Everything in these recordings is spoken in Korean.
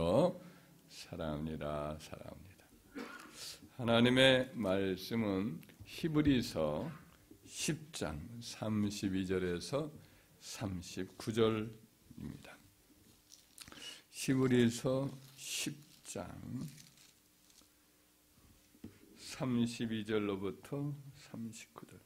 참으로 사랑합니다. 사랑합니다. 하나님의 말씀은 히브리서 10장 32절에서 39절입니다. 히브리서 10장 32절로부터 39절.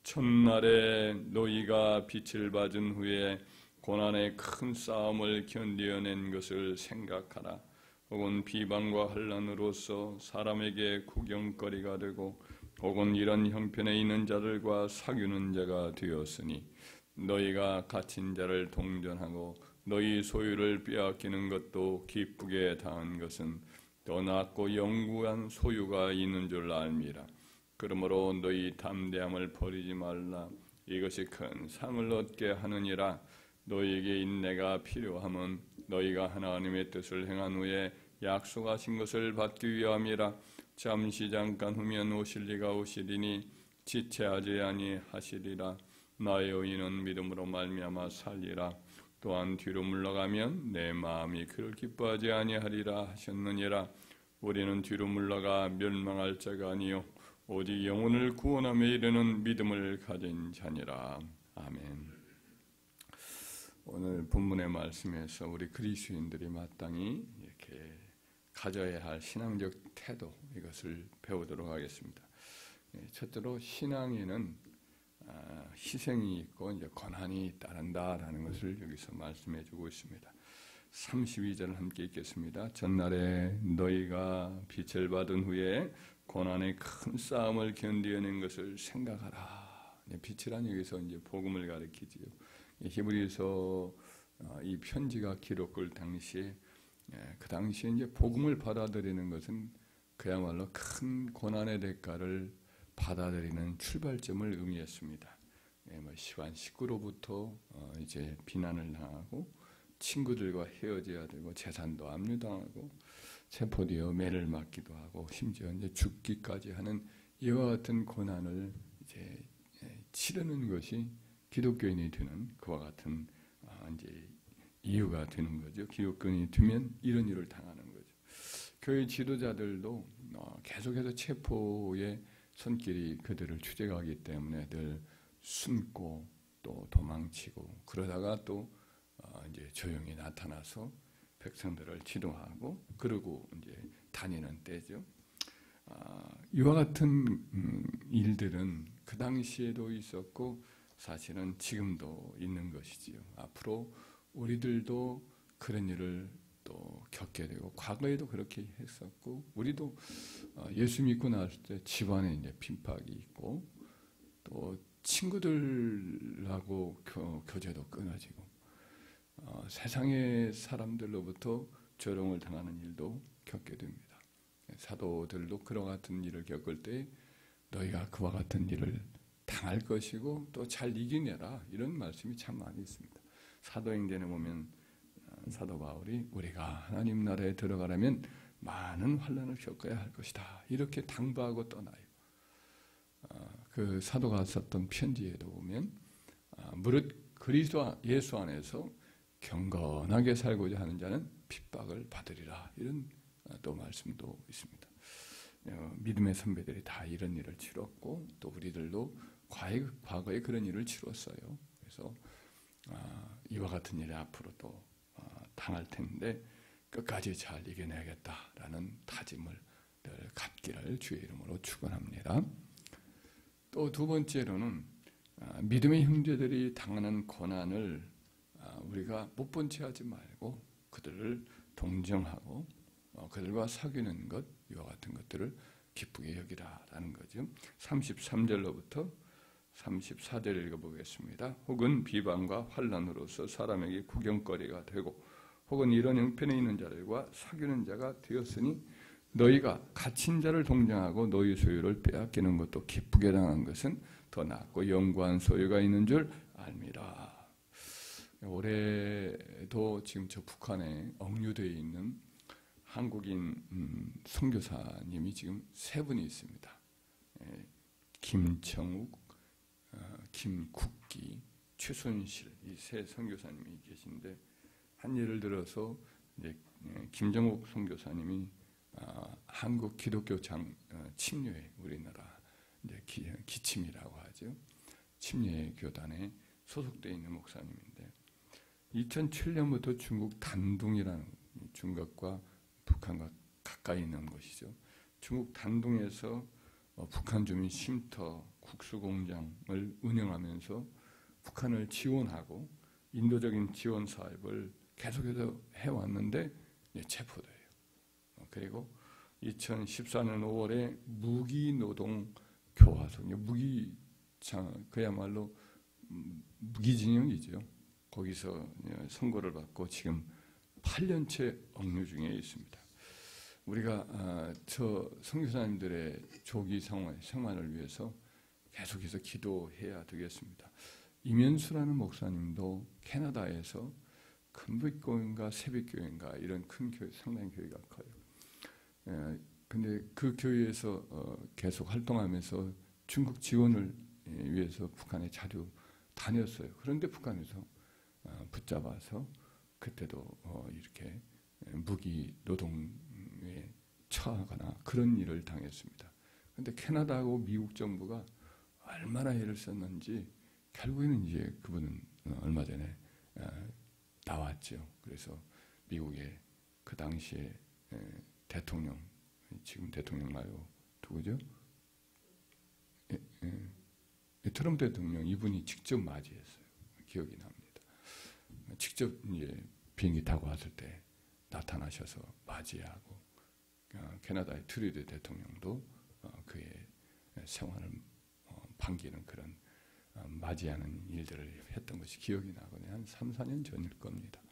첫날에 너희가 빛을 받은 후에 고난의 큰 싸움을 견디어낸 것을 생각하라. 혹은 비방과 환난으로서 사람에게 구경거리가 되고 혹은 이런 형편에 있는 자들과 사귀는 자가 되었으니 너희가 갇힌 자를 동전하고 너희 소유를 빼앗기는 것도 기쁘게 당한 것은 더 낫고 영구한 소유가 있는 줄 알미라. 그러므로 너희 담대함을 버리지 말라. 이것이 큰 상을 얻게 하느니라. 너희에게 인내가 필요함은 너희가 하나님의 뜻을 행한 후에 약속하신 것을 받기 위함이라. 잠깐 후면 오실 리가 오시리니 지체하지 아니하시리라. 나의 의인은 믿음으로 말미암아 살리라. 또한 뒤로 물러가면 내 마음이 그를 기뻐하지 아니하리라 하셨느니라. 우리는 뒤로 물러가 멸망할 자가 아니요 오직 영혼을 구원함에 이르는 믿음을 가진 자니라. 아멘. 오늘 본문의 말씀에서 우리 그리스도인들이 마땅히 이렇게 가져야 할 신앙적 태도, 이것을 배우도록 하겠습니다. 첫째로 신앙에는 희생이 있고 이제 고난이 따른다라는 것을 여기서 말씀해 주고 있습니다. 32절 함께 읽겠습니다. 전날에 너희가 빛을 받은 후에 고난의 큰 싸움을 견디어낸 것을 생각하라. 빛이란 여기서 이제 복음을 가리키지요. 히브리서 이 편지가 기록될 당시에 그 당시에 이제 복음을 받아들이는 것은 그야말로 큰 고난의 대가를 받아들이는 출발점을 의미했습니다. 시완 식구로부터 이제 비난을 당하고 친구들과 헤어져야 되고 재산도 압류당하고 체포되어 매를 맞기도 하고 심지어 이제 죽기까지 하는 이와 같은 고난을 이제 치르는 것이 기독교인이 되는 그와 같은 이제 이유가 되는 거죠. 기독교인이 되면 이런 일을 당하는 거죠. 교회 지도자들도 계속해서 체포의 손길이 그들을 추적하기 때문에 늘 숨고 또 도망치고 그러다가 또 이제 조용히 나타나서 백성들을 지도하고 그러고 이제 다니는 때죠. 이와 같은 일들은 그 당시에도 있었고 사실은 지금도 있는 것이지요. 앞으로 우리들도 그런 일을 또 겪게 되고 과거에도 그렇게 했었고 우리도 예수 믿고 나왔을 때 집안에 이제 핍박이 있고 또 친구들하고 교제도 끊어지고 세상의 사람들로부터 조롱을 당하는 일도 겪게 됩니다. 사도들도 그와 같은 일을 겪을 때 너희가 그와 같은 일을 당할 것이고 또 잘 이겨내라 이런 말씀이 참 많이 있습니다. 사도행전에 보면 사도 바울이 우리가 하나님 나라에 들어가려면 많은 환난을 겪어야 할 것이다 이렇게 당부하고 떠나요. 그 사도가 썼던 편지에도 보면 무릇 그리스도 예수 안에서 경건하게 살고자 하는 자는 핍박을 받으리라 이런 또 말씀도 있습니다. 믿음의 선배들이 다 이런 일을 치렀고 또 우리들도 과거에 그런 일을 치렀어요. 그래서 이와 같은 일이 앞으로 또 당할 텐데 끝까지 잘 이겨내야겠다라는 다짐을 늘 갖기를 주의 이름으로 축원합니다. 또 두 번째로는 믿음의 형제들이 당하는 고난을 우리가 못 본 채 하지 말고 그들을 동정하고 그들과 사귀는 것 이와 같은 것들을 기쁘게 여기라라는 거죠. 33절로부터 34절 읽어보겠습니다. 혹은 비방과 환난으로서 사람에게 구경거리가 되고 혹은 이런 형편에 있는 자들과 사귀는 자가 되었으니 너희가 갇힌 자를 동정하고 너희 소유를 빼앗기는 것도 기쁘게 당한 것은 더 낫고 영구한 소유가 있는 줄 알미라. 올해도 지금 저 북한에 억류되어 있는 한국인 선교사님이 지금 세 분이 있습니다. 김정욱, 김국기, 최순실 이 세 선교사님이 계신데 한 예를 들어서 이제 김정옥 선교사님이 한국 기독교 침례 우리나라 이제 기침이라고 하죠. 침례 교단에 소속되어 있는 목사님인데 2007년부터 중국 단둥이라는 중국과 북한과 가까이 있는 곳이죠. 중국 단둥에서 북한 주민 쉼터 국수공장을 운영하면서 북한을 지원하고 인도적인 지원 사업을 계속해서 해왔는데 체포돼요. 그리고 2014년 5월에 무기노동 교화소, 그야말로 무기징역이죠. 거기서 선고를 받고 지금 8년째 억류 중에 있습니다. 우리가 저 선교사님들의 조기 생활을 위해서 계속해서 기도해야 되겠습니다. 이면수라는 목사님도 캐나다에서 큰빛교회인가 새빛교회인가 이런 큰 교회, 상당히 교회가 커요. 근데 그 교회에서 계속 활동하면서 중국 지원을 위해서 북한에 자주 다녔어요. 그런데 북한에서 붙잡아서 그때도 이렇게 무기 노동에 처하거나 그런 일을 당했습니다. 그런데 캐나다하고 미국 정부가 얼마나 애를 썼는지 결국에는 이제 그분은 얼마 전에 나왔죠. 그래서 미국의 그 당시에 대통령, 지금 대통령 말고 누구죠? 트럼프 대통령 이분이 직접 맞이했어요. 기억이 납니다. 직접 이제 비행기 타고 왔을 때 나타나셔서 맞이하고 캐나다의 트루도 대통령도 그의 생활을 반기는 그런 맞이하는 일들을 했던 것이 기억이 나거든요. 한 3, 4년 전일 겁니다.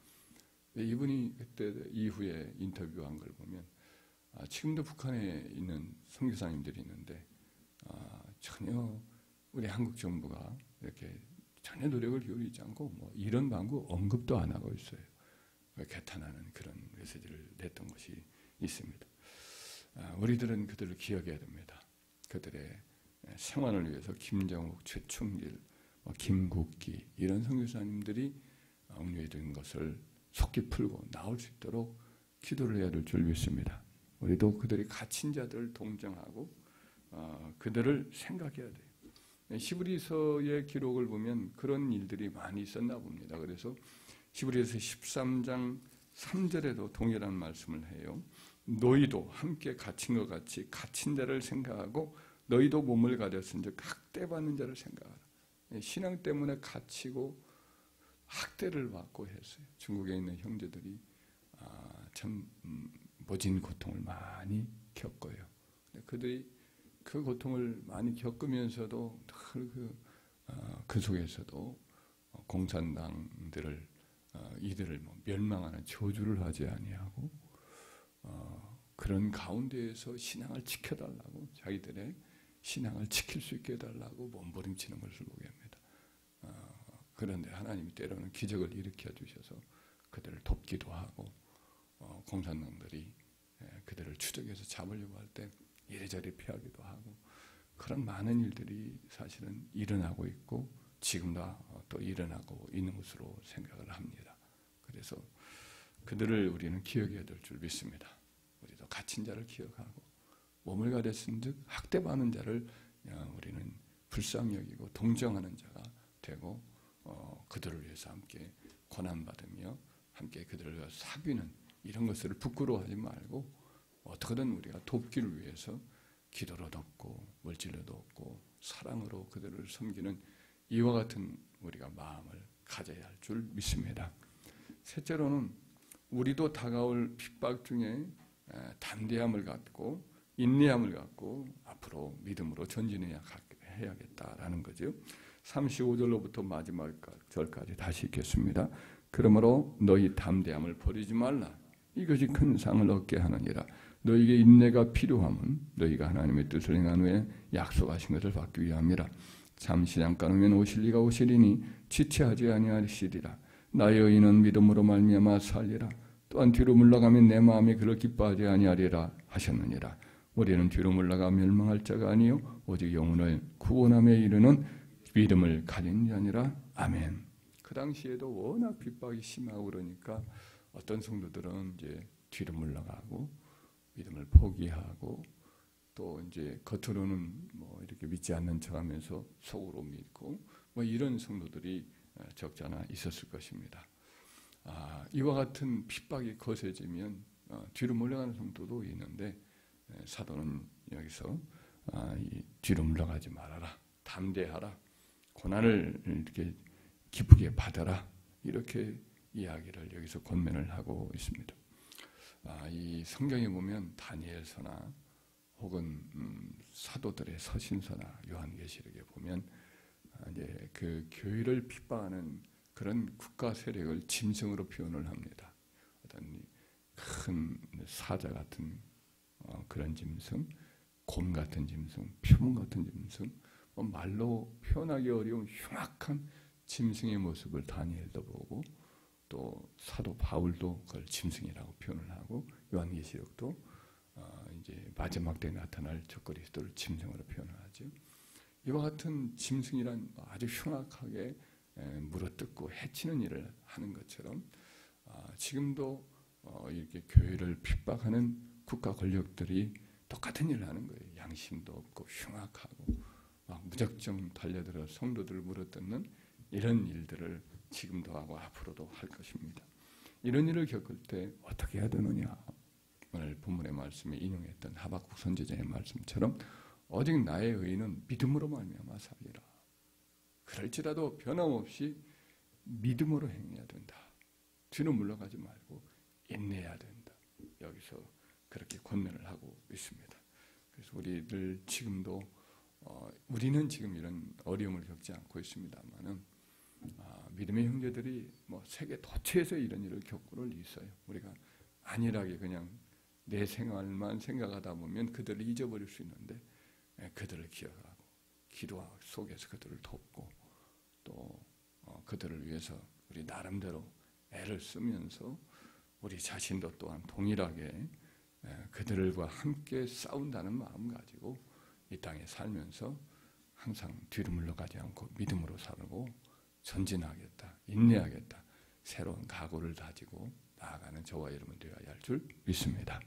이분이 그때 이후에 인터뷰한 걸 보면 지금도 북한에 있는 선교사님들이 있는데 전혀 우리 한국 정부가 이렇게 전혀 노력을 기울이지 않고 뭐 이런 방구 언급도 안 하고 있어요. 개탄하는 그런 메시지를 냈던 것이 있습니다. 우리들은 그들을 기억해야 됩니다. 그들의 생활을 위해서 김정욱, 최충길, 김국기 이런 선교사님들이 억류에 든 것을 속기 풀고 나올 수 있도록 기도를 해야 될 줄 믿습니다. 우리도 그들이 갇힌 자들을 동정하고 그들을 생각해야 돼요. 히브리서의 기록을 보면 그런 일들이 많이 있었나 봅니다. 그래서 히브리서 13장 3절에도 동일한 말씀을 해요. 너희도 함께 갇힌 것 같이 갇힌 자를 생각하고 너희도 몸을 가렸은즉 학대받는 자를 생각하라. 신앙 때문에 갇히고 학대를 받고 했어요. 중국에 있는 형제들이 참 모진 고통을 많이 겪어요. 그들이 그 고통을 많이 겪으면서도 그 속에서도 공산당들을 이들을 멸망하는 저주를 하지 아니하고 그런 가운데에서 신앙을 지켜달라고 자기들의 신앙을 지킬 수 있게 해달라고 몸부림치는 것을 보게 합니다. 그런데 하나님이 때로는 기적을 일으켜 주셔서 그들을 돕기도 하고 공산당들이 그들을 추적해서 잡으려고 할 때 이래저래 피하기도 하고 그런 많은 일들이 사실은 일어나고 있고 지금도 또 일어나고 있는 것으로 생각을 합니다. 그래서 그들을 우리는 기억해야 될 줄 믿습니다. 우리도 갇힌 자를 기억하고 몸을 가렸은즉 학대받는 자를 우리는 불쌍히 여기고 동정하는 자가 되고 그들을 위해서 함께 고난받으며 함께 그들을 위해서 사귀는 이런 것을 부끄러워하지 말고 어떻게든 우리가 돕기를 위해서 기도로 돕고 물질로 돕고 사랑으로 그들을 섬기는 이와 같은 우리가 마음을 가져야 할 줄 믿습니다. 셋째로는 우리도 다가올 핍박 중에 담대함을 갖고 인내함을 갖고 앞으로 믿음으로 전진해야겠다라는 거죠. 35절로부터 마지막 절까지 다시 읽겠습니다. 그러므로 너희 담대함을 버리지 말라. 이것이 큰 상을 얻게 하느니라. 너희에게 인내가 필요함은 너희가 하나님의 뜻을 행한 후에 약속하신 것을 받기 위함이라. 잠시 잠깐 후면 오실 이가 오시리니 지체하지 아니하시리라. 나의 의인은 믿음으로 말미암아 살리라. 또한 뒤로 물러가면 내 마음이 그를 기뻐하지 아니하리라 하셨느니라. 우리는 뒤로 물러가 멸망할 자가 아니요 오직 영혼을 구원함에 이르는 믿음을 가진 게 아니라 아멘. 그 당시에도 워낙 핍박이 심하고 그러니까 어떤 성도들은 이제 뒤로 물러가고 믿음을 포기하고 또 이제 겉으로는 뭐 이렇게 믿지 않는 척하면서 속으로 믿고 뭐 이런 성도들이 적지 않아 있었을 것입니다. 이와 같은 핍박이 거세지면 뒤로 물러가는 성도도 있는데 사도는 여기서 뒤로 물러가지 말아라, 담대하라, 고난을 이렇게 기쁘게 받아라, 이렇게 이야기를 여기서 권면을 하고 있습니다. 이 성경에 보면 다니엘서나 혹은 사도들의 서신서나 요한계시록에 보면 이제 그 교회를 핍박하는 그런 국가 세력을 짐승으로 표현을 합니다. 어떤 큰 사자 같은 그런 짐승, 곰 같은 짐승, 표범 같은 짐승, 말로 표현하기 어려운 흉악한 짐승의 모습을 다니엘도 보고 또 사도 바울도 그걸 짐승이라고 표현을 하고 요한계시록도 이제 마지막 때에 나타날 적그리스도를 짐승으로 표현을 하죠. 이와 같은 짐승이란 아주 흉악하게 물어뜯고 해치는 일을 하는 것처럼 지금도 이렇게 교회를 핍박하는 국가 권력들이 똑같은 일을 하는 거예요. 양심도 없고 흉악하고 막 무작정 달려들어 성도들을 물어뜯는 이런 일들을 지금도 하고 앞으로도 할 것입니다. 이런 일을 겪을 때 어떻게 해야 되느냐? 오늘 본문의 말씀에 인용했던 하박국 선지자의 말씀처럼 오직 나의 의는 믿음으로 말미암아 살리라. 그럴지라도 변함없이 믿음으로 행해야 된다. 뒤로 물러가지 말고 인내해야 된다. 여기서 그렇게 권면을 하고 있습니다. 그래서 우리들 지금도 우리는 지금 이런 어려움을 겪지 않고 있습니다만은 믿음의 형제들이 뭐 세계 도처에서 이런 일을 겪고는 있어요. 우리가 안일하게 그냥 내 생활만 생각하다 보면 그들을 잊어버릴 수 있는데 그들을 기억하고 기도 속에서 그들을 돕고 또 그들을 위해서 우리 나름대로 애를 쓰면서 우리 자신도 또한 동일하게 그들과 함께 싸운다는 마음 가지고 이 땅에 살면서 항상 뒤로 물러가지 않고 믿음으로 살고 전진하겠다, 인내하겠다, 새로운 각오를 다지고 나아가는 저와 여러분 되어야 할 줄 믿습니다.